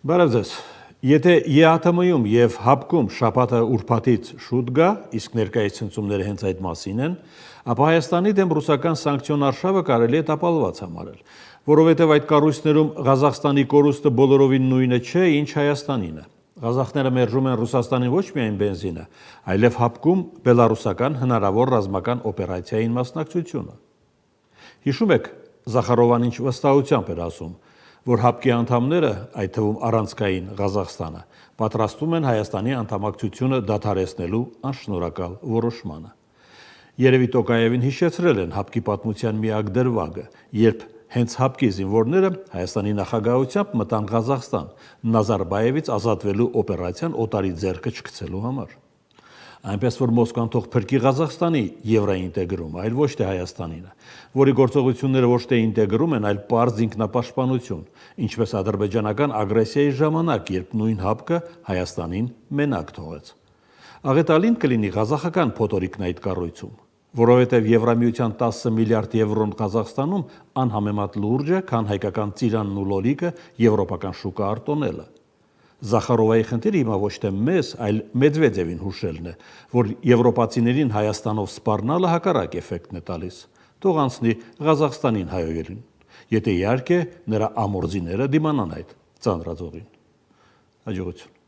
Բարև ձեզ։ Եթե ԵԱԹՄ-ում եւ ՀԱՊԿ-ում շաբաթը ուրբաթից շուտ գա, իսկ ներկայիս ցնցումները հենց այդ մասին են, ապա Հայաստանի դեմ ռուսական սանկցիոն արշավը կարելի է տապալված համարել, որովհետեւ այդ կառույցներում Ղազախստանի կորուստը բոլորովին նույնը չէ, ինչ Հայաստանինը։ Ղազախները մերժում են Ռուսաստանին ոչ միայն բենզինը, այլև ՀԱՊԿ-ում բելարուսական հնարավոր ռազմական օպերացիային մասնակցությունը։ Հիշում եք, Զախարովան ինչ վստահությամբ էր ասում, որ ՀԱՊԿ-ի անդամները, այդ թվում առանցքային Ղազախստանը, պատրաստվում են Հայաստանի անդամակցությունը դադարեցնելու անշնորհակալ որոշմանը։ Երևի Տոկաևին հիշեցրել են ՀԱՊԿ-ի պատմության միակ դրվագը, երբ հենց ՀԱՊԿ-ի զինվորները Հայաստանի նախագահությամբ մտան Ղազախստան, Նազարբայևից ազատվելու օպերացիան օտարի ձեռքը չգցելու համար։ Այնպես որ Մոսկվան թող փրկի Ղազախստանի եվրոինտեգրումը, այլ ոչ թե Հայաստանինը, որի գործողությունները ոչ թե ինտեգրում են, այլ պարզ ինքնապաշտպանություն, ինչպես ադրբեջանական ագրեսիայի ժամանակ, երբ նույն ՀԱՊԿ-ը Հայաստանին մենակ թողեց։ Աղետալին կլինի ղազախական փոթորիկն այդ կառույցում, որովհետև Եվրամիության 10 միլիարդ եվրոն Ղազախստանում անհամեմատ լուրջ է, քան հայկական ծիրանն ու լոլիկը եվրոպական շուկա արտոնելը։ Զախարովայի խնդիրը հիմա ոչ թե մեզ, այլ Մեդվեդևին հուշելն է, որ եվրոպացիներին Հայաստանով սպառնալը հակառակ էֆեկտն է տալիս, թող անցնի Ղազախստանին հայոյելին, եթե իհարկե նրա ամորձիները դիմանան այդ ծանրաձողին։ Հաջողություն։